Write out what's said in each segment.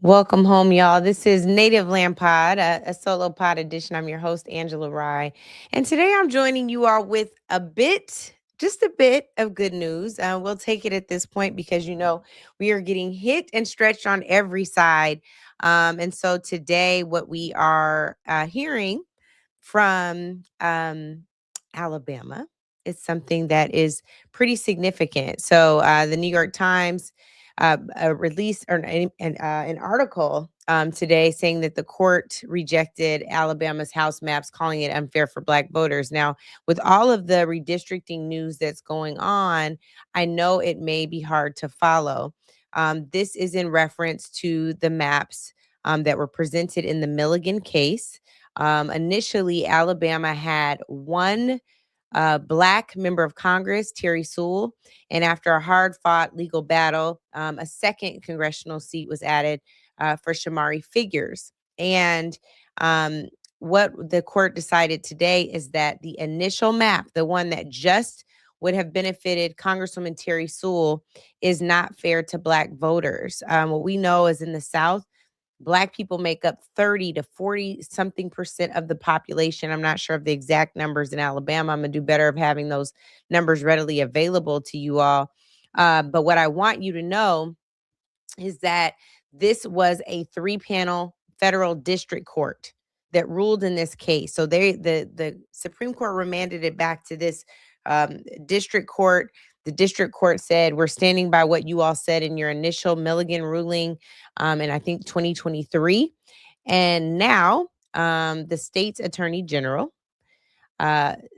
Welcome home, y'all. This is Native Land Pod, a solo pod edition. I'm your host, Angela Rye. And today I'm joining you all with just a bit of good news. We'll take it at this point because, we are getting hit and stretched on every side. And so today, what we are hearing from Alabama is something that is pretty significant. So the New York Times released an article today saying that the court rejected Alabama's House maps, calling it unfair for Black voters. Now, with all of the redistricting news that's going on, I know it may be hard to follow. This is in reference to the maps that were presented in the Milligan case. Initially, Alabama had one Black member of Congress, Terry Sewell, and after a hard fought legal battle, a second congressional seat was added for Shamari Figures. And what the court decided today is that the initial map, the one that just would have benefited Congresswoman Terry Sewell, is not fair to Black voters. What we know is in the South, Black people make up 30 to 40 something percent of the population. I'm not sure of the exact numbers in Alabama. I'm going to do better of having those numbers readily available to you all. But what I want you to know is that this was a 3-panel federal district court that ruled in this case. So the Supreme Court remanded it back to this district court. The district court said, we're standing by what you all said in your initial Milligan ruling in, I think, 2023. And now the state's attorney general,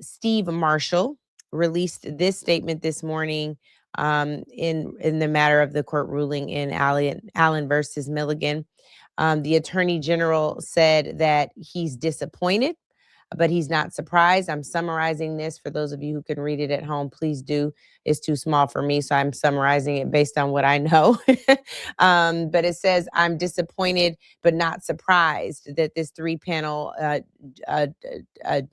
Steve Marshall, released this statement this morning in the matter of the court ruling in Allen versus Milligan. The attorney general said that he's disappointed, but he's not surprised. I'm summarizing this for those of you who can read it at home. Please do. It's too small for me, so I'm summarizing it based on what I know. But it says, I'm disappointed, but not surprised that this 3-panel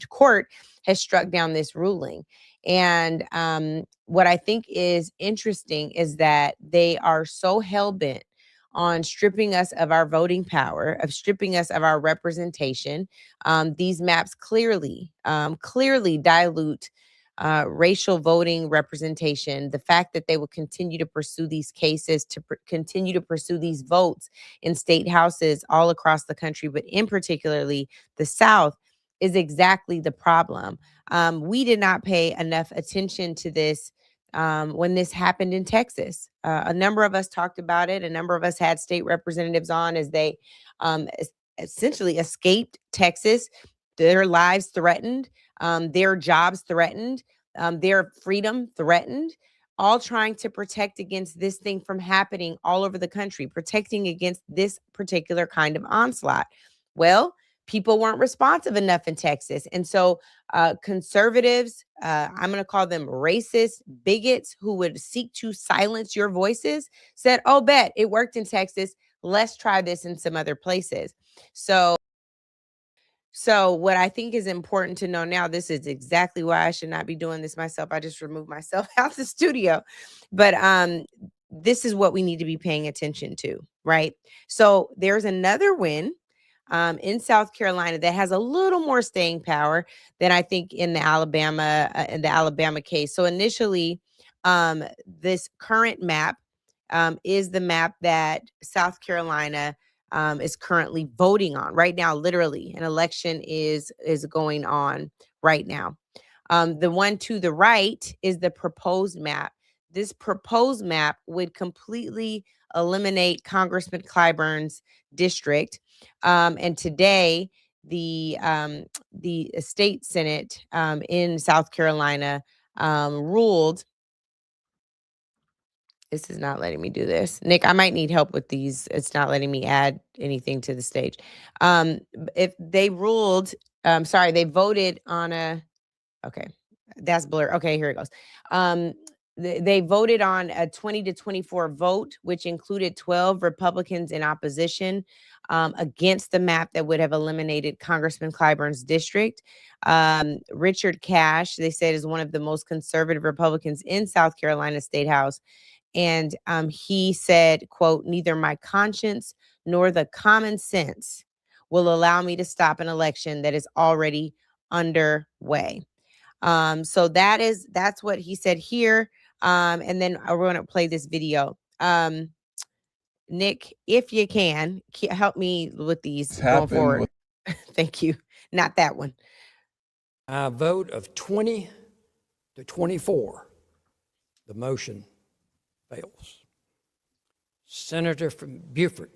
court has struck down this ruling. And what I think is interesting is that they are so hell-bent on stripping us of our voting power, of stripping us of our representation. These maps clearly dilute racial voting representation. The fact that they will continue to pursue these cases, to continue to pursue these votes in state houses all across the country, but in particularly the South, is exactly the problem. We did not pay enough attention to this when this happened in Texas. A number of us talked about it. A number of us had state representatives on as they essentially escaped Texas, their lives threatened, their jobs threatened, their freedom threatened, all trying to protect against this thing from happening all over the country, protecting against this particular kind of onslaught. Well, people weren't responsive enough in Texas. And so conservatives, I'm going to call them racist bigots who would seek to silence your voices, said, oh, bet it worked in Texas. Let's try this in some other places. So what I think is important to know now, this is exactly why I should not be doing this myself. I just removed myself out the studio. But this is what we need to be paying attention to, right? So there's another win in South Carolina that has a little more staying power than I think in the Alabama case. So initially, this current map is the map that South Carolina is currently voting on right now. Literally, an election is going on right now. The one to the right is the proposed map. This proposed map would completely eliminate Congressman Clyburn's district. And today, the state Senate in South Carolina ruled. This is not letting me do this. Nick, I might need help with these. It's not letting me add anything to the stage. If they ruled, they voted on okay, that's blur. Okay, here it goes. They voted on a 20-24 vote, which included 12 Republicans in opposition against the map that would have eliminated Congressman Clyburn's district. Richard Cash, they said, is one of the most conservative Republicans in South Carolina State House. And he said, quote, "Neither my conscience nor the common sense will allow me to stop an election that is already underway." So that's what he said here. And then we're going to play this video. Nick, if you can, help me with these going forward. Thank you. Not that one. A vote of 20 to 24. The motion fails. Senator from Beaufort,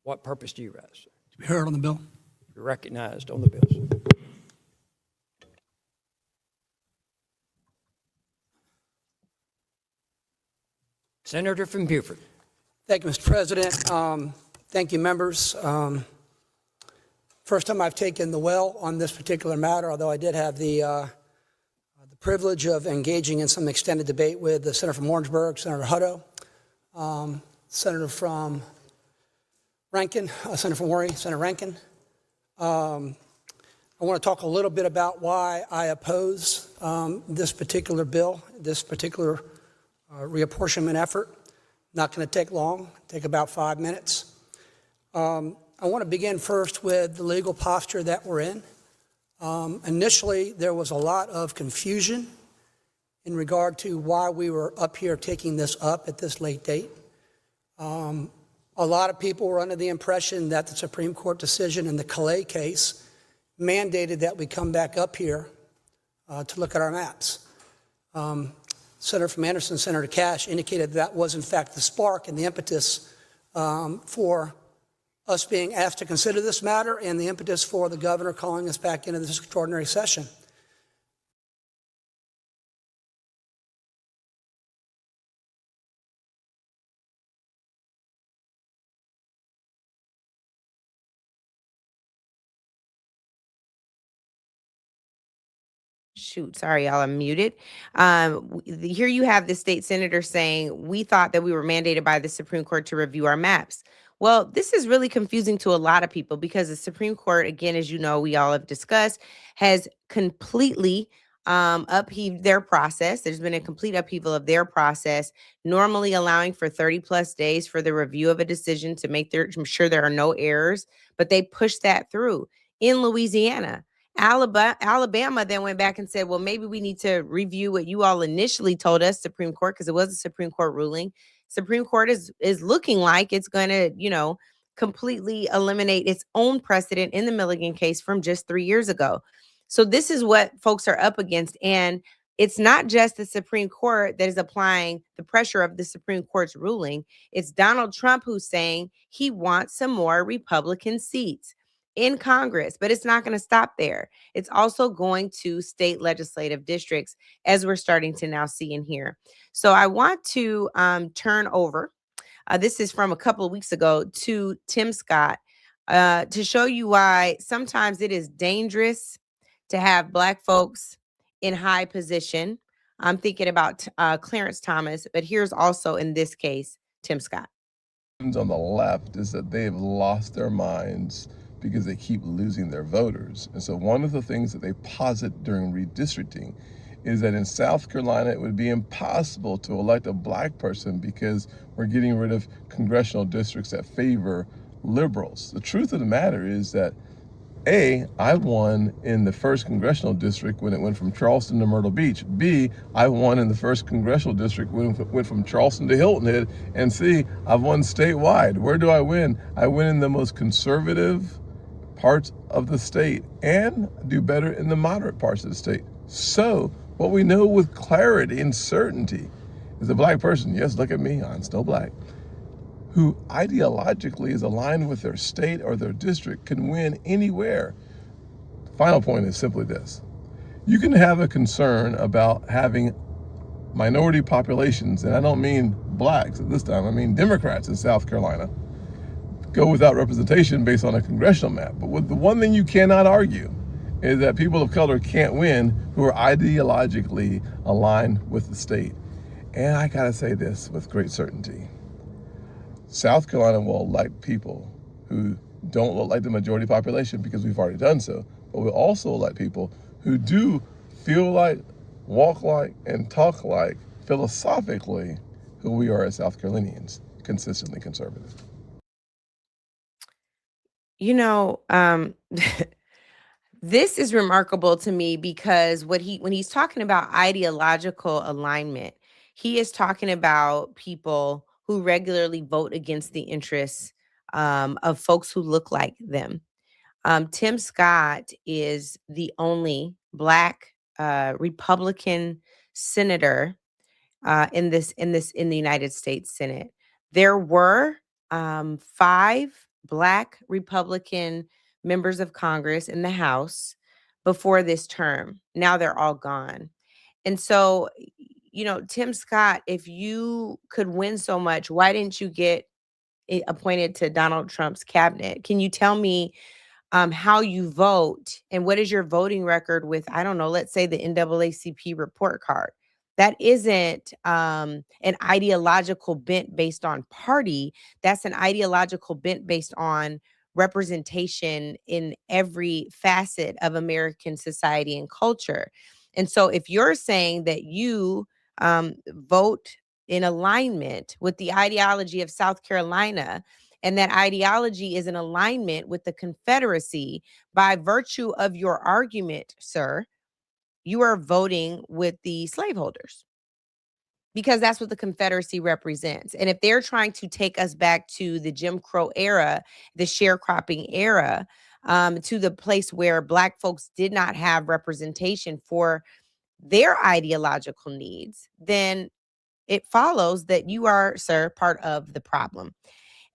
what purpose do you raise? To be heard on the bill. You're recognized on the bills. Senator from Beaufort. Thank you, Mr. President. Thank you, members. First time I've taken the well on this particular matter, although I did have the privilege of engaging in some extended debate with the Senator from Orangeburg, Senator Hutto, Senator from Rankin, Senator from Warren, Senator Rankin. I want to talk a little bit about why I oppose this particular bill, this particular reapportionment effort. Not going to take long, take about 5 minutes. I want to begin first with the legal posture that we're in. Initially, there was a lot of confusion in regard to why we were up here taking this up at this late date. A lot of people were under the impression that the Supreme Court decision in the Calais case mandated that we come back up here to look at our maps. Senator from Anderson, Senator Cash indicated that was in fact the spark and the impetus for us being asked to consider this matter and the impetus for the governor calling us back into this extraordinary session. Shoot, sorry, y'all, I'm muted. Here you have the state senator saying, "We thought that we were mandated by the Supreme Court to review our maps." Well, this is really confusing to a lot of people because the Supreme Court, again, as you know, we all have discussed, has completely upheaved their process. There's been a complete upheaval of their process, normally allowing for 30 plus days for the review of a decision to make sure there are no errors, but they pushed that through in Louisiana. Alabama then went back and said, well, maybe we need to review what you all initially told us, Supreme Court, because it was a Supreme Court ruling. Supreme Court is looking like it's going to, completely eliminate its own precedent in the Milligan case from just 3 years ago. So this is what folks are up against. And it's not just the Supreme Court that is applying the pressure of the Supreme Court's ruling. It's Donald Trump who's saying he wants some more Republican seats in Congress, but it's not going to stop there. It's also going to state legislative districts, as we're starting to now see and hear. So I want to turn over, this is from a couple of weeks ago, to Tim Scott to show you why sometimes it is dangerous to have Black folks in high position. I'm thinking about Clarence Thomas, but here's also in this case, Tim Scott. On the left is that they've lost their minds because they keep losing their voters. And so one of the things that they posit during redistricting is that in South Carolina, it would be impossible to elect a Black person because we're getting rid of congressional districts that favor liberals. The truth of the matter is that A, I won in the first congressional district when it went from Charleston to Myrtle Beach. B, I won in the first congressional district when it went from Charleston to Hilton Head. And C, I've won statewide. Where do I win? I win in the most conservative parts of the state and do better in the moderate parts of the state. So what we know with clarity and certainty is a Black person, yes, look at me, I'm still Black, who ideologically is aligned with their state or their district can win anywhere. Final point is simply this. You can have a concern about having minority populations, and I don't mean Blacks at this time, I mean Democrats in South Carolina, go without representation based on a congressional map. But the one thing you cannot argue is that people of color can't win who are ideologically aligned with the state. And I gotta say this with great certainty. South Carolina will elect people who don't look like the majority population because we've already done so, but we'll also elect people who do feel like, walk like, and talk like, philosophically, who we are as South Carolinians, consistently conservative. You know, this is remarkable to me because when he's talking about ideological alignment, he is talking about people who regularly vote against the interests of folks who look like them. Tim Scott is the only Black Republican senator in the United States Senate. There were 5 Black Republican members of Congress in the House before this term. Now they're all gone. And so, Tim Scott, if you could win so much, why didn't you get appointed to Donald Trump's cabinet? Can you tell me how you vote and what is your voting record with, I don't know, let's say the NAACP report card? That isn't an ideological bent based on party. That's an ideological bent based on representation in every facet of American society and culture. And so if you're saying that you vote in alignment with the ideology of South Carolina, and that ideology is in alignment with the Confederacy, by virtue of your argument, sir, you are voting with the slaveholders because that's what the Confederacy represents. And if they're trying to take us back to the Jim Crow era, the sharecropping era, to the place where Black folks did not have representation for their ideological needs, then it follows that you are, sir, part of the problem.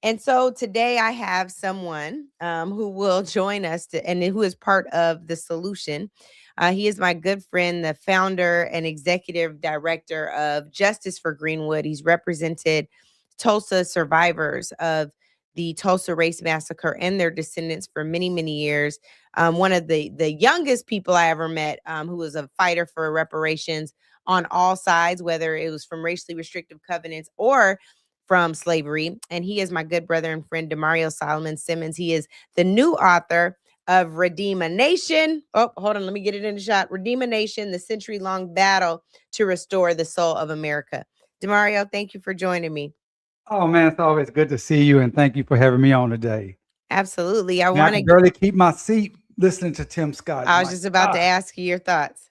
And so today I have someone who will join us and who is part of the solution. He is my good friend, the founder and executive director of Justice for Greenwood. He's represented Tulsa survivors of the Tulsa Race Massacre and their descendants for many, many years. One of the youngest people I ever met who was a fighter for reparations on all sides, whether it was from racially restrictive covenants or from slavery. And he is my good brother and friend, Damario Solomon-Simmons. He is the new author of Redeem a Nation. Oh, hold on. Let me get it in the shot. Redeem a Nation, the century-long battle to restore the soul of America. Damario, thank you for joining me. Oh man, it's always good to see you, and thank you for having me on today. Absolutely. I Man, I want can to. barely keep my seat listening to Tim Scott. I was My just about to God. ask you your thoughts.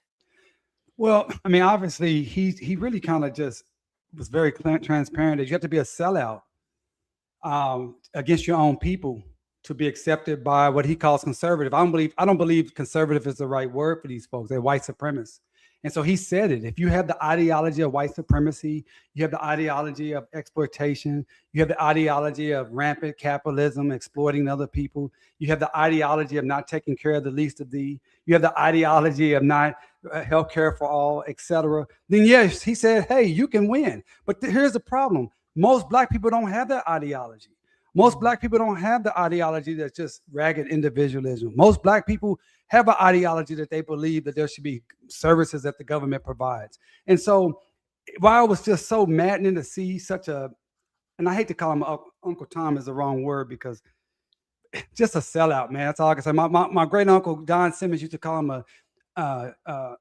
Well, I mean, obviously, he really kind of just was very transparent that you have to be a sellout against your own people to be accepted by what he calls conservative. I don't believe conservative is the right word for these folks. They're white supremacists. And so he said it. If you have the ideology of white supremacy, you have the ideology of exploitation, you have the ideology of rampant capitalism, exploiting other people, you have the ideology of not taking care of the least of thee, you have the ideology of not health care for all, etc. Then yes, he said, hey, you can win. But here's the problem. Most Black people don't have that ideology. Most Black people don't have the ideology that's just ragged individualism. Most Black people have an ideology that they believe that there should be services that the government provides. And so while it was just so maddening to see such a, and I hate to call him Uncle Tom is the wrong word because just a sellout, man. That's all I can say. My great uncle Don Simmons used to call him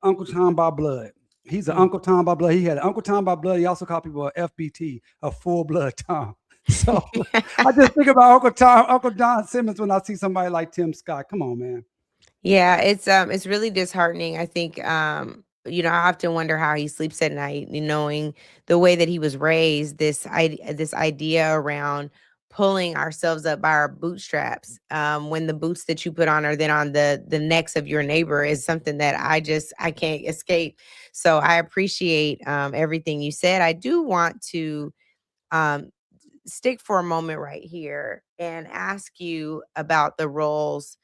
Uncle Tom by blood. He's an Uncle Tom by blood. He had an Uncle Tom by blood. He also called people a FBT, a full blood Tom. So I just think about Uncle Don Simmons when I see somebody like Tim Scott. Come on, man. Yeah, it's really disheartening. I think I often wonder how he sleeps at night, knowing the way that he was raised, this idea around pulling ourselves up by our bootstraps, when the boots that you put on are then on the necks of your neighbor, is something that I can't escape. So I appreciate everything you said. I do want to um stick for a moment right here and ask you about the roles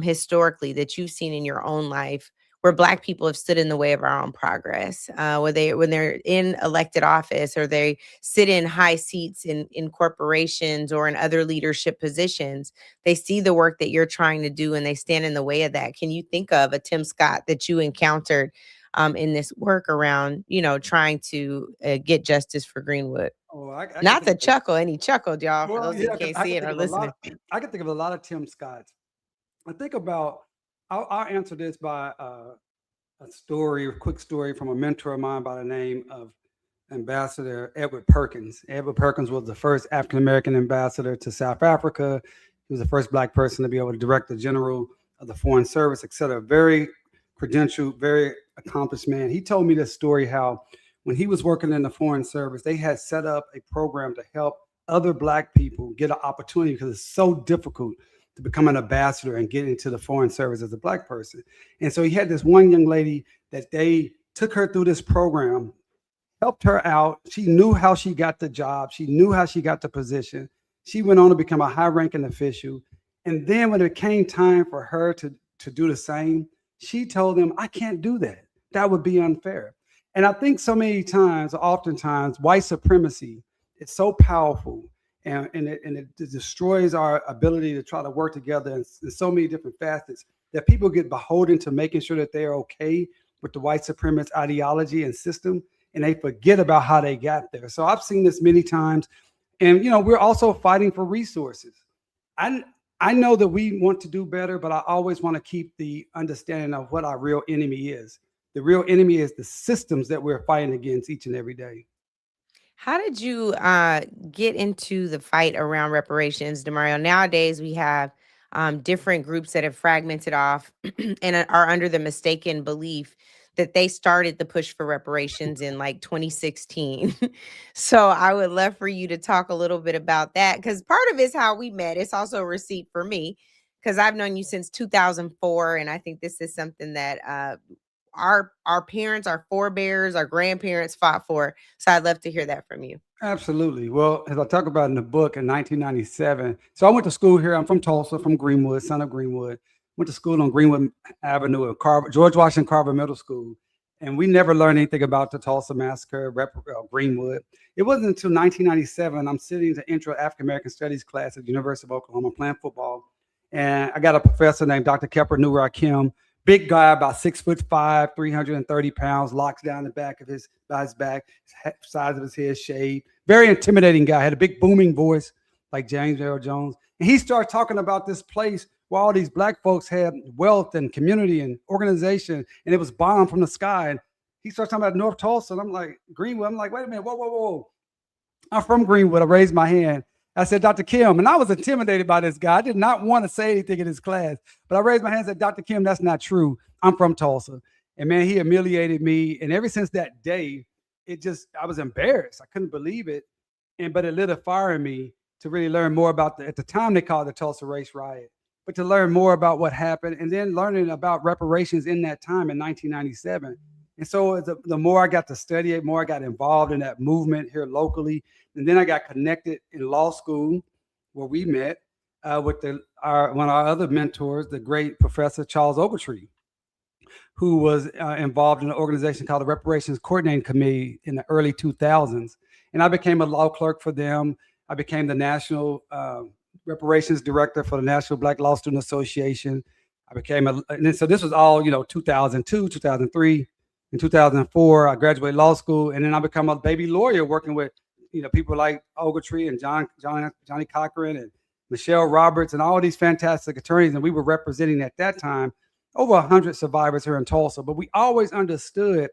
historically that you've seen in your own life where Black people have stood in the way of our own progress, when they're in elected office or they sit in high seats in corporations or in other leadership positions. They see the work that you're trying to do and they stand in the way of that. Can you think of a Tim Scott that you encountered in this work around, trying to get justice for Greenwood? Oh, I can Not think the chuckle, and he chuckled, y'all, for well, those that yeah, because can't I see can it think or of a listening. lot. I can think of a lot of Tim Scotts. I think about. I'll answer this by a quick story from a mentor of mine by the name of Ambassador Edward Perkins. Edward Perkins was the first African American ambassador to South Africa. He was the first Black person to be able to direct the general of the Foreign Service, et cetera. Very credentialed, very accomplished man. He told me this story how when he was working in the Foreign Service, they had set up a program to help other Black people get an opportunity because it's so difficult to become an ambassador and get into the Foreign Service as a Black person. And so he had this one young lady that they took her through this program, helped her out. She knew how she got the job. She knew how she got the position. She went on to become a high-ranking official. And then when it came time for her to do the same, she told them, I can't do that. That would be unfair. And I think so many times, oftentimes, white supremacy is so powerful and it destroys our ability to try to work together in so many different facets that people get beholden to making sure that they're okay with the white supremacist ideology and system, and they forget about how they got there. So I've seen this many times. And, we're also fighting for resources. I know that we want to do better, but I always want to keep the understanding of what our real enemy is. The real enemy is the systems that we're fighting against each and every day. How did you get into the fight around reparations, Damario? Nowadays, we have different groups that have fragmented off and are under the mistaken belief that they started the push for reparations in like 2016. So I would love for you to talk a little bit about that, because part of it is how we met. It's also a receipt for me because I've known you since 2004. And I think this is something that our parents, our forebears, our grandparents fought for. So I'd love to hear that from you. Absolutely. Well, as I talk about in the book in 1997, so I went to school here. I'm from Tulsa, from Greenwood, son of Greenwood. Went to school on Greenwood Avenue at George Washington Carver Middle School. And we never learned anything about the Tulsa Massacre, Greenwood. It wasn't until 1997, I'm sitting in the intro African American Studies class at the University of Oklahoma playing football. And I got a professor named Dr. Kepper Nurakim, big guy, about 6'5", 330 pounds, locks down the back of his back, size of his head shaved. Very intimidating guy, had a big booming voice like James Earl Jones. And he started talking about this place where all these Black folks had wealth and community and organization, and it was bombed from the sky. And he started talking about North Tulsa, and I'm like, Greenwood. I'm like, wait a minute, whoa. I'm from Greenwood. I raised my hand. I said, Dr. Kim, and I was intimidated by this guy. I did not want to say anything in his class, but I raised my hand and said, Dr. Kim, that's not true. I'm from Tulsa. And man, he humiliated me. And ever since that day, I was embarrassed. I couldn't believe it. But it lit a fire in me to really learn more about at the time they called it the Tulsa Race Riot, but to learn more about what happened and then learning about reparations in that time in 1997. And so the more I got to study it, the more I got involved in that movement here locally. And then I got connected in law school where we met with one of our other mentors, the great Professor Charles Ogletree, who was involved in an organization called the Reparations Coordinating Committee in the early 2000s. And I became a law clerk for them. I became the national reparations director for the National Black Law Student Association. So this was all, 2002, 2003, and 2004. I graduated law school, and then I become a baby lawyer working with, people like Ogletree and Johnny Cochran and Michelle Roberts and all these fantastic attorneys. And we were representing at that time over 100 survivors here in Tulsa. But we always understood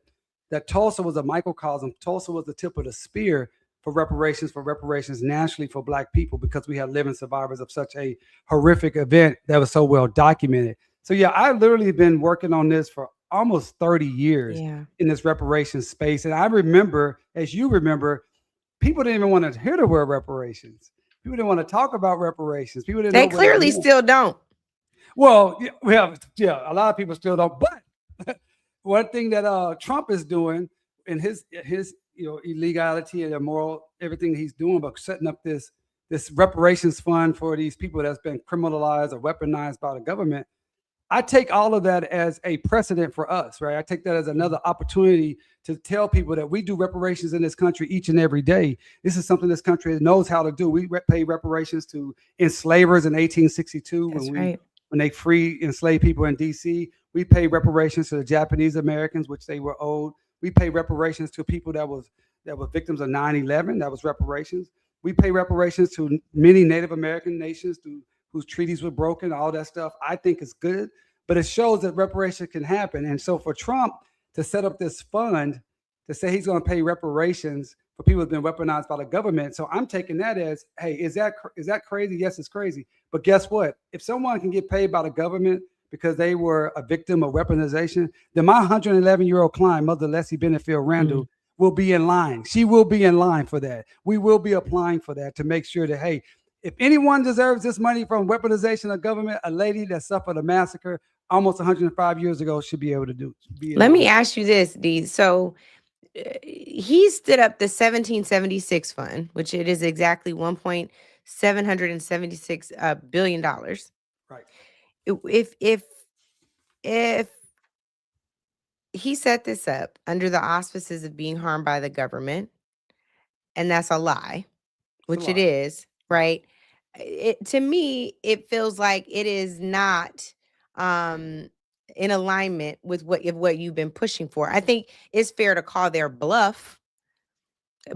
that Tulsa was a microcosm. Tulsa was the tip of the spear for reparations nationally for Black people, because we had living survivors of such a horrific event that was so well documented. So yeah, I've literally been working on this for almost 30 years in this reparations space. And I remember, as you remember, people didn't even want to hear the word reparations. People didn't want to talk about reparations. People didn't. They clearly still don't. Well, a lot of people still don't. But one thing that Trump is doing in his illegality and immoral, everything he's doing, but setting up this reparations fund for these people that's been criminalized or weaponized by the government. I take all of that as a precedent for us, right? I take that as another opportunity to tell people that we do reparations in this country each and every day. This is something this country knows how to do. We pay reparations to enslavers in 1862 when they free enslaved people in DC. We pay reparations to the Japanese Americans, which they were owed. We pay reparations to people that were victims of 9/11. That was reparations. We pay reparations to many Native American nations whose treaties were broken. All that stuff I think is good, but it shows that reparation can happen. And so for Trump to set up this fund to say he's going to pay reparations for people who've been weaponized by the government. So I'm taking that as, hey, is that crazy? Yes, it's crazy. But guess what? If someone can get paid by the government because they were a victim of weaponization, then my 111-year-old client, Mother Leslie Benefield Randall, will be in line. She will be in line for that. We will be applying for that to make sure that, hey, if anyone deserves this money from weaponization of government, a lady that suffered a massacre almost 105 years ago should be able to do. Let me ask you this, Dee. So he stood up the 1776 fund, which it is exactly $1.776 billion. Right. If he set this up under the auspices of being harmed by the government, and that's a lie, which it is, right? To me, it feels like it is not in alignment with what you've been pushing for. I think it's fair to call their bluff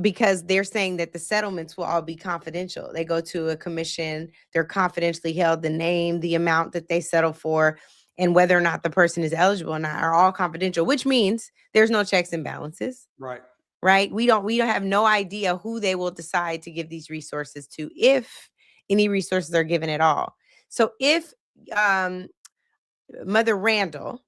because they're saying that the settlements will all be confidential. They go to a commission, they're confidentially held, the name, the amount that they settle for, and whether or not the person is eligible or not are all confidential, which means there's no checks and balances. Right. We don't have no idea who they will decide to give these resources to, if any resources are given at all. So if Mother Randall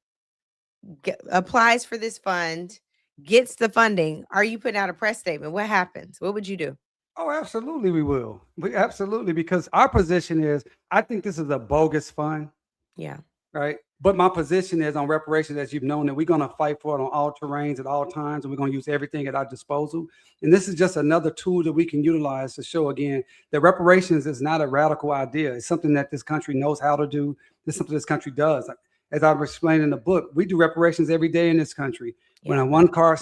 applies for this fund, gets the funding, are you putting out a press statement? What happens? What would you do? Oh, absolutely, we will. Absolutely, because our position is, I think this is a bogus fund. Yeah. Right. But my position is on reparations, as you've known, that we're going to fight for it on all terrains at all times, and we're going to use everything at our disposal. And this is just another tool that we can utilize to show, again, that reparations is not a radical idea. It's something that this country knows how to do. It's something this country does. As I've explained in the book, we do reparations every day in this country. Yeah. When red car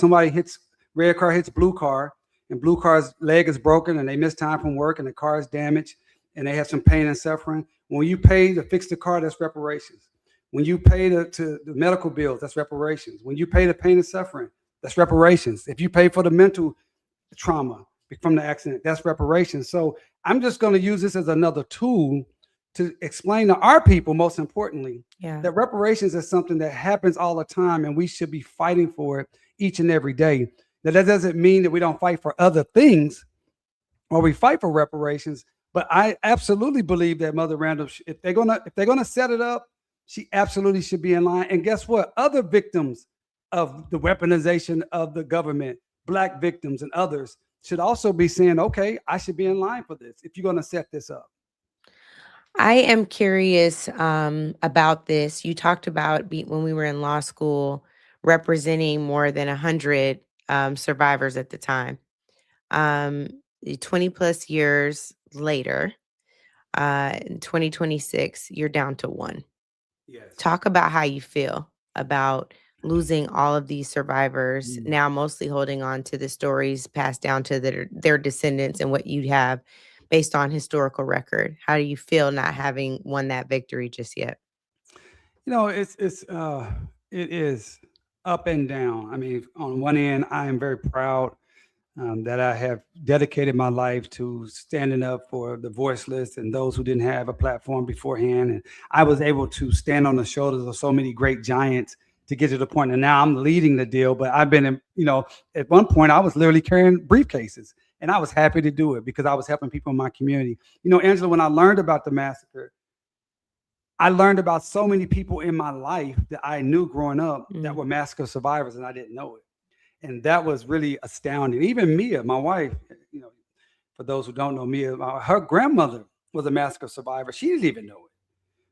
hits blue car, and blue car's leg is broken and they miss time from work and the car is damaged and they have some pain and suffering. When you pay to fix the car, that's reparations. When you pay to the medical bills, that's reparations. When you pay the pain and suffering, that's reparations. If you pay for the mental trauma from the accident, that's reparations. So I'm just going to use this as another tool to explain to our people, most importantly, that reparations is something that happens all the time and we should be fighting for it each and every day. Now, that doesn't mean that we don't fight for other things or we fight for reparations, but I absolutely believe that Mother Randall, if they're gonna set it up, she absolutely should be in line. And guess what? Other victims of the weaponization of the government, Black victims and others, should also be saying, okay, I should be in line for this if you're going to set this up. I am curious about this. You talked about when we were in law school, representing more than 100 survivors at the time. 20 plus years later, in 2026, you're down to one. Yes. Talk about how you feel about losing all of these survivors, now mostly holding on to the stories passed down to their descendants and what you have based on historical record. How do you feel not having won that victory just yet? You know, it is up and down. I mean, on one end, I am very proud that I have dedicated my life to standing up for the voiceless and those who didn't have a platform beforehand. And I was able to stand on the shoulders of so many great giants to get to the point. And now I'm leading the deal, but I've been, at one point I was literally carrying briefcases and I was happy to do it because I was helping people in my community. Angela, when I learned about the massacre, I learned about so many people in my life that I knew growing up that were massacre survivors and I didn't know it. And that was really astounding. Even Mia, my wife, for those who don't know Mia, her grandmother was a massacre survivor. She didn't even know it.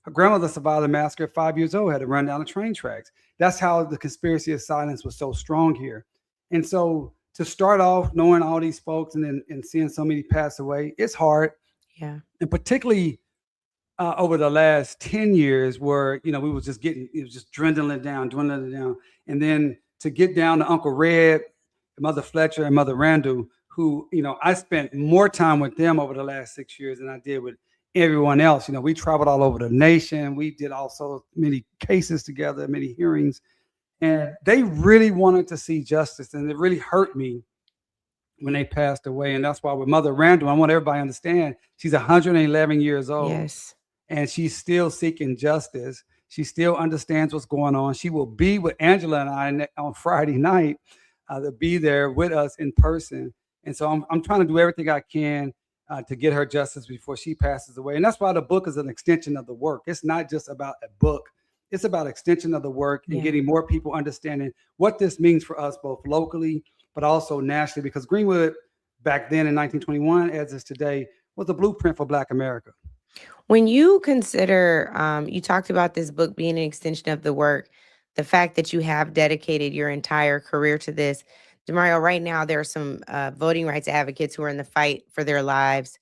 Her grandmother survived a massacre at 5 years old, had to run down the train tracks. That's how the conspiracy of silence was so strong here. And so to start off knowing all these folks and seeing so many pass away, it's hard. Yeah. And particularly over the last 10 years where, we was just it was just dwindling down. And then to get down to Uncle Red, Mother Fletcher, and Mother Randall, who, I spent more time with them over the last 6 years than I did with everyone else. We traveled all over the nation. We did also many cases together, many hearings, and they really wanted to see justice. And it really hurt me when they passed away. And that's why with Mother Randall, I want everybody to understand, she's 111 years old. Yes. And she's still seeking justice. She still understands what's going on. She will be with Angela and I on Friday night to be there with us in person. And so I'm trying to do everything I can to get her justice before she passes away. And that's why the book is an extension of the work. It's not just about a book. It's about extension of the work and getting more people understanding what this means for us, both locally, but also nationally, because Greenwood back then in 1921, as is today, was a blueprint for Black America. When you consider, you talked about this book being an extension of the work, the fact that you have dedicated your entire career to this. Damario, right now, there are some voting rights advocates who are in the fight for their lives,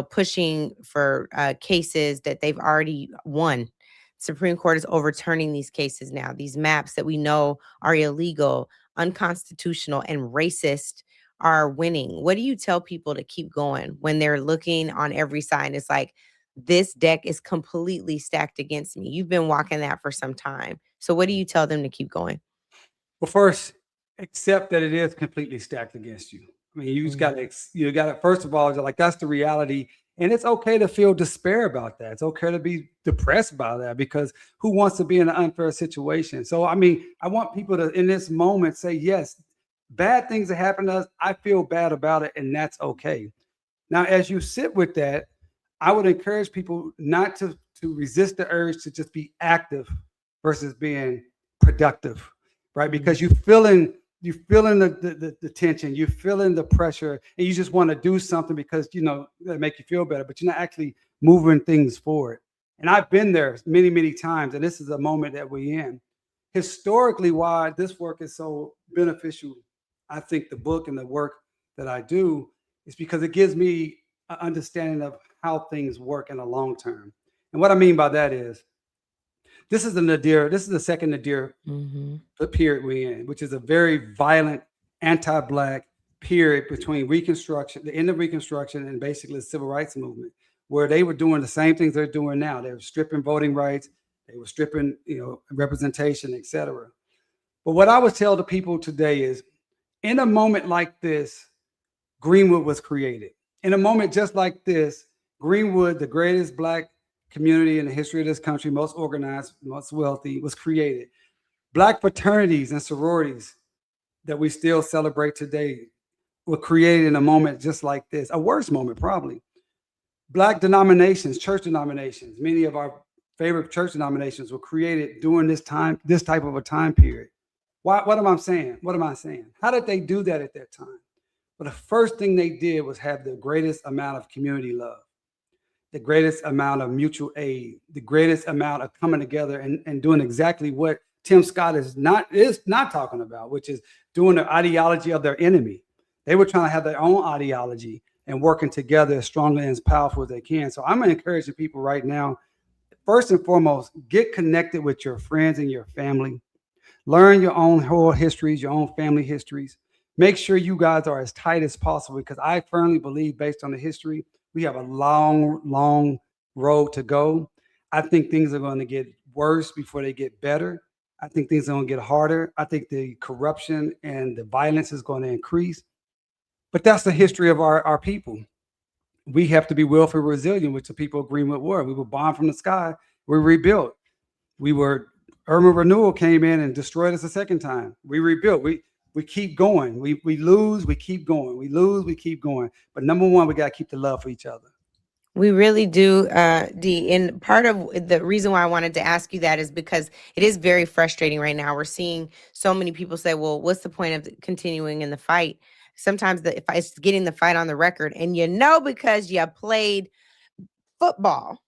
pushing for cases that they've already won. Supreme Court is overturning these cases now. These maps that we know are illegal, unconstitutional, and racist are winning. What do you tell people to keep going when they're looking on every side? It's like, this deck is completely stacked against me. You've been walking that for some time. So what do you tell them to keep going? Well, first, accept that it is completely stacked against you. I mean, you just got to, first of all, like, that's the reality. And it's okay to feel despair about that. It's okay to be depressed by that, because who wants to be in an unfair situation? So, I mean, I want people to, in this moment, say, yes, bad things that happen to us, I feel bad about it, and that's okay. Now, as you sit with that, I would encourage people not to resist the urge to just be active versus being productive, right? Because you're feeling the tension, you're feeling the pressure, and you just want to do something because, that make you feel better, but you're not actually moving things forward. And I've been there many, many times, and this is a moment that we're in. Historically, why this work is so beneficial, I think the book and the work that I do, is because it gives me an understanding of how things work in the long term. And what I mean by that is, this is the second Nadir period we're in, which is a very violent, anti-Black period between Reconstruction, the end of Reconstruction, and basically the Civil Rights Movement, where they were doing the same things they're doing now. They were stripping voting rights, they were stripping, representation, etc. But what I would tell the people today is, in a moment like this, Greenwood was created. In a moment just like this, Greenwood, the greatest Black community in the history of this country, most organized, most wealthy, was created. Black fraternities and sororities that we still celebrate today were created in a moment just like this, a worse moment probably. Black denominations, church denominations, many of our favorite church denominations were created during this type of a time period. What am I saying? What am I saying? How did they do that at that time? Well, the first thing they did was have the greatest amount of community love, the greatest amount of mutual aid, the greatest amount of coming together and doing exactly what Tim Scott is not talking about, which is doing the ideology of their enemy. They were trying to have their own ideology and working together as strongly and as powerful as they can. So I'm encouraging people right now, first and foremost, get connected with your friends and your family. Learn your own whole histories, your own family histories. Make sure you guys are as tight as possible, because I firmly believe, based on the history, we have a long, long road to go. I think things are going to get worse before they get better. I think things are going to get harder. I think the corruption and the violence is going to increase. But that's the history of our people. We have to be willfully resilient, which the people of Greenwood were. We were bombed from the sky. We rebuilt. Urban renewal came in and destroyed us a second time. We rebuilt. We keep going. We lose, we keep going. We lose, we keep going. But number one, we got to keep the love for each other. We really do, Dee. And part of the reason why I wanted to ask you that is because it is very frustrating right now. We're seeing so many people say, well, what's the point of continuing in the fight? Sometimes it's getting the fight on the record. And because you played football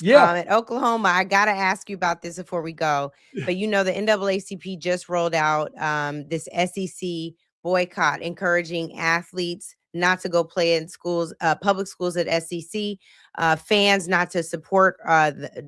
at Oklahoma. I got to ask you about this before we go. But the NAACP just rolled out this SEC boycott, encouraging athletes not to go play in schools, public schools at SEC, fans not to support,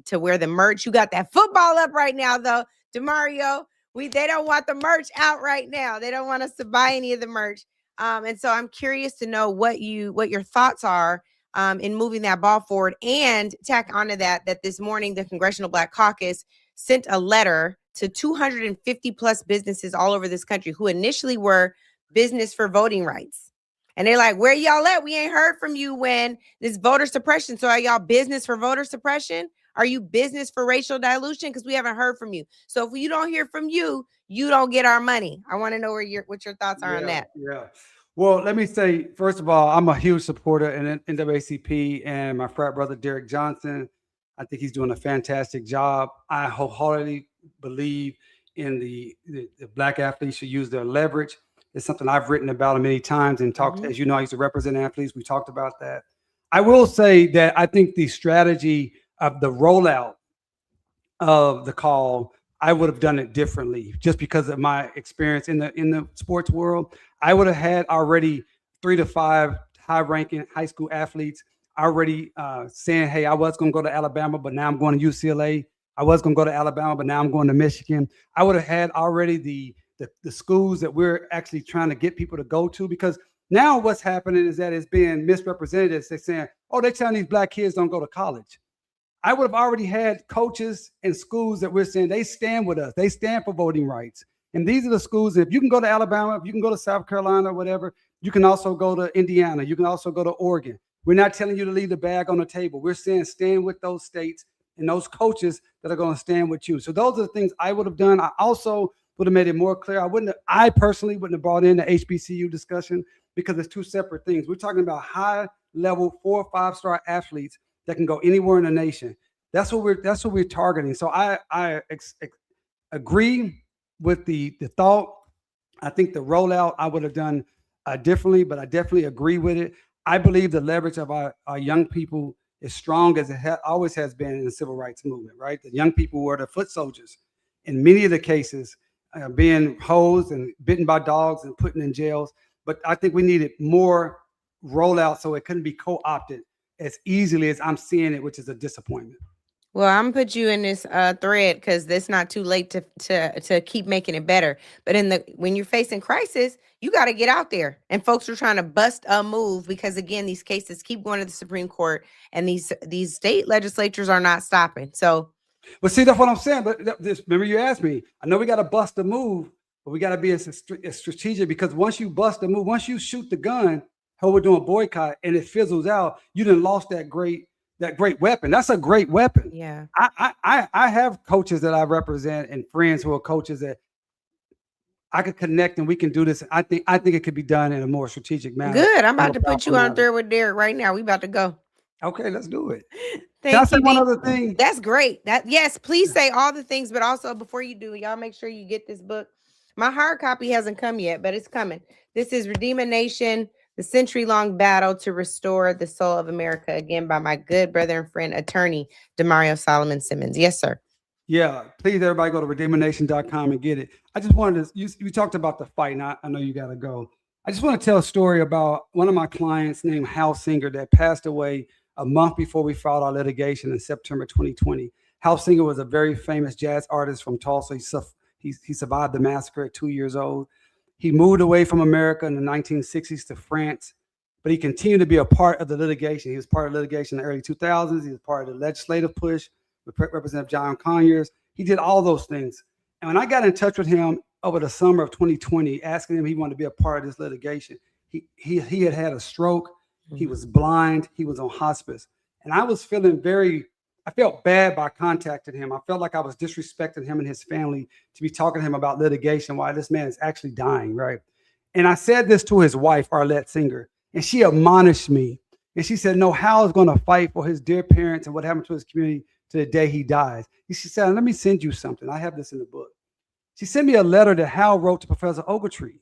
to wear the merch. You got that football up right now, though, Damario. They don't want the merch out right now. They don't want us to buy any of the merch. And so I'm curious to know what your thoughts are in moving that ball forward, and tack onto that this morning, the Congressional Black Caucus sent a letter to 250 plus businesses all over this country who initially were business for voting rights. And they're like, where y'all at? We ain't heard from you when this voter suppression. So are y'all business for voter suppression? Are you business for racial dilution? Because we haven't heard from you. So if you don't hear from you, you don't get our money. I want to know what your thoughts are on that. Yeah. Well, let me say, first of all, I'm a huge supporter in NAACP and my frat brother, Derek Johnson. I think he's doing a fantastic job. I wholeheartedly believe in the Black athletes should use their leverage. It's something I've written about many times and talked, as you know, I used to represent athletes. We talked about that. I will say that I think the strategy of the rollout of the call, I would have done it differently just because of my experience in the sports world. I would have had already 3 to 5 high-ranking high school athletes already saying, hey, I was going to go to Alabama, but now I'm going to UCLA. I was going to go to Alabama, but now I'm going to Michigan. I would have had already the schools that we're actually trying to get people to go to, because now what's happening is that it's being misrepresented. They're saying, oh, they're telling these Black kids don't go to college. I would have already had coaches and schools that we're saying they stand with us. They stand for voting rights. And these are the schools, if you can go to Alabama, if you can go to South Carolina, whatever, you can also go to Indiana. You can also go to Oregon. We're not telling you to leave the bag on the table. We're saying stand with those states and those coaches that are going to stand with you. So those are the things I would have done. I also would have made it more clear. I personally wouldn't have brought in the HBCU discussion because it's two separate things. We're talking about high level 4 or 5-star athletes that can go anywhere in the nation. That's what we're targeting. So I agree with the thought. I think the rollout I would have done differently, but I definitely agree with it. I believe the leverage of our young people is strong as it always has been in the civil rights movement, right? The young people were the foot soldiers in many of the cases, being hosed and bitten by dogs and put in jails. But I think we needed more rollout so it couldn't be co-opted as easily as I'm seeing it, which is a disappointment. Well, I'm gonna put you in this thread because it's not too late to keep making it better. But when you're facing crisis, you got to get out there. And folks are trying to bust a move because again, these cases keep going to the Supreme Court, and these state legislatures are not stopping. So, but see, that's what I'm saying. But remember, you asked me. I know we got to bust a move, but we got to be as strategic, because once you bust a move, once you shoot the gun, how we're doing boycott, and it fizzles out, you done lost that great weapon. That's a great weapon. yeah. I have coaches that I represent and friends who are coaches that I could connect, and we can do this. I think it could be done in a more strategic manner. Good. I'm about to put you on there with Derek right now. We about to go. Okay, let's do it. Thank Can I say you, one D. other thing? That's great. Yes, please say all the things, but also before you do, y'all make sure you get this book. My hard copy hasn't come yet, but it's coming. This is Redeem a Nation: The Century-Long Battle to Restore the Soul of America, again by my good brother and friend, attorney Damario Solomon-Simmons. Yes, sir. Yeah, please, everybody go to redeemerNation.com and get it. I just wanted to, you talked about the fight, and I know you got to go. I just want to tell a story about one of my clients named Hal Singer that passed away a month before we filed our litigation in September 2020. Hal Singer was a very famous jazz artist from Tulsa. He survived the massacre at 2 years old. He moved away from America in the 1960s to France, but he continued to be a part of the litigation. He was part of litigation in the early 2000s. He was part of the legislative push with Representative John Conyers. He did all those things. And when I got in touch with him over the summer of 2020, asking him if he wanted to be a part of this litigation, he had had a stroke. He was blind. He was on hospice. And I was I felt bad by contacting him. I felt like I was disrespecting him and his family to be talking to him about litigation while this man is actually dying, right? And I said this to his wife, Arlette Singer, and she admonished me. And she said, no, Hal is going to fight for his dear parents and what happened to his community to the day he dies. She said, let me send you something. I have this in the book. She sent me a letter that Hal wrote to Professor Ogletree,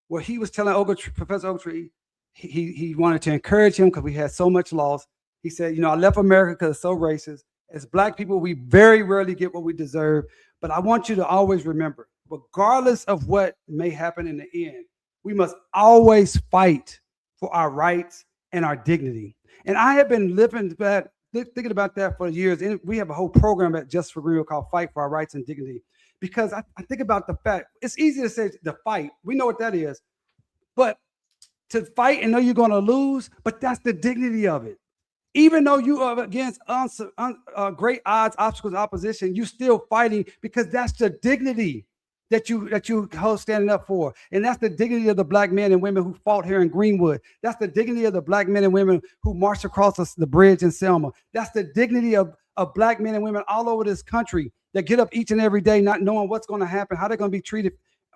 where he was telling Professor Ogletree he wanted to encourage him because we had so much loss. He said, I left America because it's so racist. As Black people, we very rarely get what we deserve. But I want you to always remember, regardless of what may happen in the end, we must always fight for our rights and our dignity. And I have been thinking about that for years. And we have a whole program at Just for Real called Fight for Our Rights and Dignity. Because I think about the fact, it's easy to say the fight. We know what that is. But to fight and know you're going to lose, but that's the dignity of it. Even though you are against great odds, obstacles, opposition, you're still fighting because that's the dignity. that you hold standing up for. And that's the dignity of the black men and women who fought here in Greenwood. That's the dignity of the black men and women who marched across the bridge in Selma. That's the dignity of black men and women all over this country that get up each and every day not knowing what's going to happen, how they're going to be treated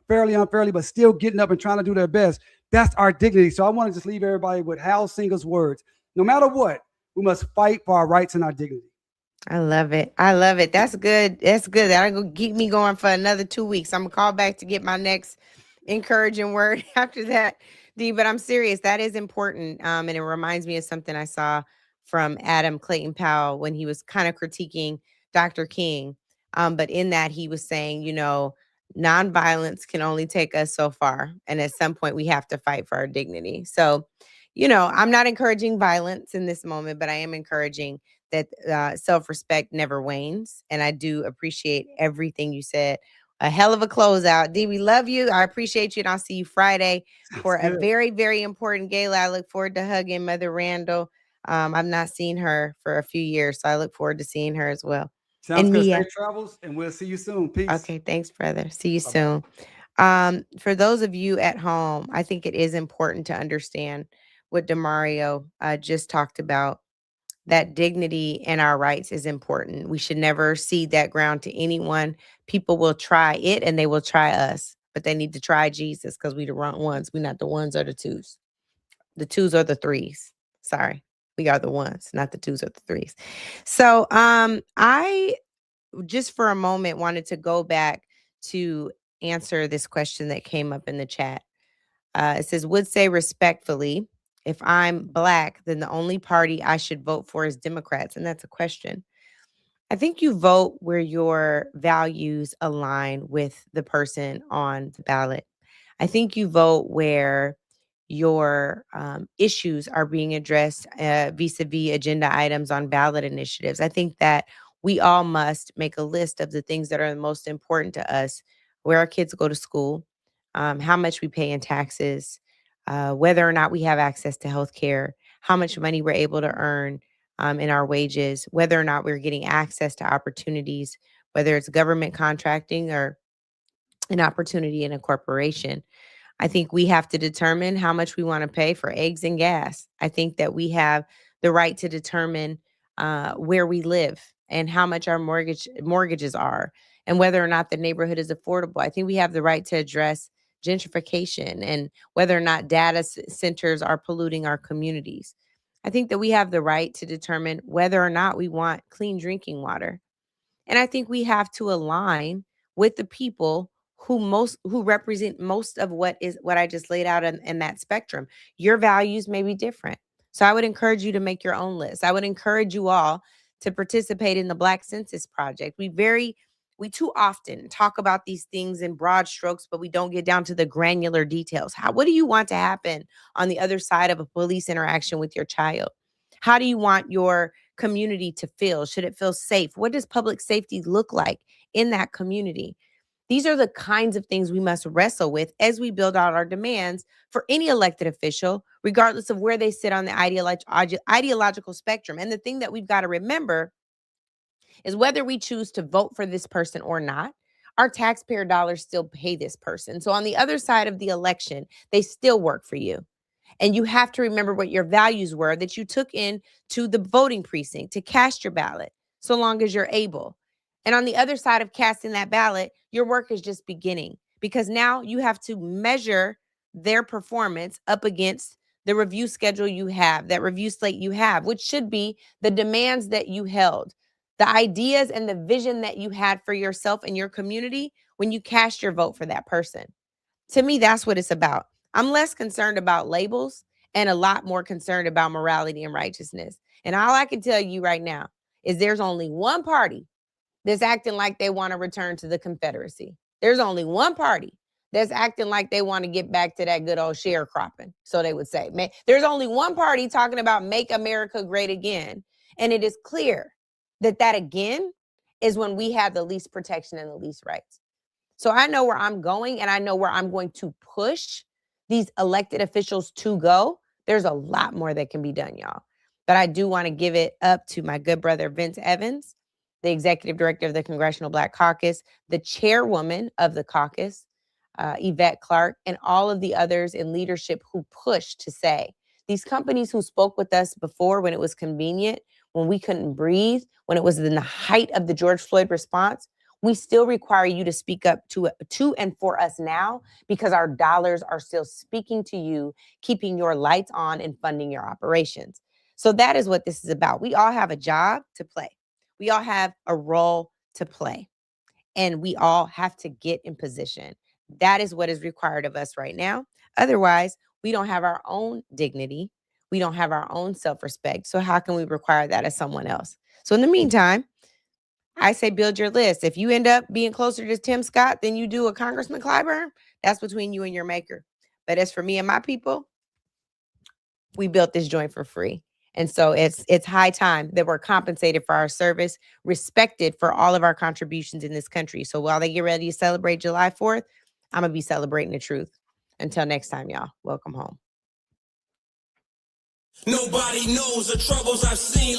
fairly, unfairly, but still getting up and trying to do their best. That's our dignity. So I want to just leave everybody with Hal Singer's words. No matter what, we must fight for our rights and our dignity. I love it. I love it. That's good. That's good. That'll keep me going for another 2 weeks. I'm gonna call back to get my next encouraging word after that, D. But I'm serious. That is important. And it reminds me of something I saw from Adam Clayton Powell when he was kind of critiquing Dr. King. But in that, he was saying, nonviolence can only take us so far. And at some point, we have to fight for our dignity. So, I'm not encouraging violence in this moment, but I am encouraging that self-respect never wanes. And I do appreciate everything you said. A hell of a closeout. D, we love you. I appreciate you. And I'll see you Friday for a very, very important gala. I look forward to hugging Mother Randall. I've not seen her for a few years, so I look forward to seeing her as well. Sounds and good. Mia. Safe travels, and we'll see you soon. Peace. Okay, thanks, brother. See you Bye-bye. soon. For those of you at home, I think it is important to understand what Damario just talked about. That dignity and our rights is important. We should never cede that ground to anyone. People will try it and they will try us, but they need to try Jesus because we the wrong ones. We're not the ones or the twos. The twos or the threes. Sorry. We are the ones, not the twos or the threes. So I just for a moment wanted to go back to answer this question that came up in the chat. It says, would say respectfully, if I'm Black, then the only party I should vote for is Democrats. And that's a question. I think you vote where your values align with the person on the ballot. I think you vote where your issues are being addressed vis-a-vis agenda items on ballot initiatives. I think that we all must make a list of the things that are the most important to us, where our kids go to school, how much we pay in taxes, whether or not we have access to health care, how much money we're able to earn in our wages, whether or not we're getting access to opportunities, whether it's government contracting or an opportunity in a corporation. I think we have to determine how much we want to pay for eggs and gas. I think that we have the right to determine where we live and how much our mortgages are and whether or not the neighborhood is affordable. I think we have the right to address gentrification and whether or not data centers are polluting our communities. I think that we have the right to determine whether or not we want clean drinking water. And I think we have to align with the people who represent most of what I just laid out in that spectrum. Your values may be different. So I would encourage you to make your own list. I would encourage you all to participate in the Black Census Project. We too often talk about these things in broad strokes, but we don't get down to the granular details. What do you want to happen on the other side of a police interaction with your child? How do you want your community to feel? Should it feel safe? What does public safety look like in that community? These are the kinds of things we must wrestle with as we build out our demands for any elected official, regardless of where they sit on the ideological spectrum. And the thing that we've got to remember is whether we choose to vote for this person or not, our taxpayer dollars still pay this person. So on the other side of the election, they still work for you. And you have to remember what your values were that you took in to the voting precinct to cast your ballot, so long as you're able. And on the other side of casting that ballot, your work is just beginning because now you have to measure their performance up against the review schedule you have, that review slate you have, which should be the demands that you held, the ideas and the vision that you had for yourself and your community when you cast your vote for that person. To me, that's what it's about. I'm less concerned about labels and a lot more concerned about morality and righteousness. And all I can tell you right now is there's only one party that's acting like they want to return to the Confederacy. There's only one party that's acting like they want to get back to that good old sharecropping, so they would say. There's only one party talking about make America great again. And it is clear that again is when we have the least protection and the least rights. So I know where I'm going and I know where I'm going to push these elected officials to go. There's a lot more that can be done, y'all. But I do want to give it up to my good brother, Vince Evans, the executive director of the Congressional Black Caucus, the chairwoman of the caucus, Yvette Clarke, and all of the others in leadership who pushed to say, these companies who spoke with us before when it was convenient, when we couldn't breathe, when it was in the height of the George Floyd response, we still require you to speak up to and for us now, because our dollars are still speaking to you, keeping your lights on and funding your operations. So that is what this is about. We all have a job to play. We all have a role to play, and we all have to get in position. That is what is required of us right now. Otherwise, we don't have our own dignity. We don't have our own self-respect. So how can we require that of someone else? So in the meantime, I say build your list. If you end up being closer to Tim Scott than you do a Congressman Clyburn, that's between you and your maker. But as for me and my people, we built this joint for free. And so it's high time that we're compensated for our service, respected for all of our contributions in this country. So while they get ready to celebrate July 4th, I'm going to be celebrating the truth. Until next time, y'all, welcome home. Nobody knows the troubles I've seen,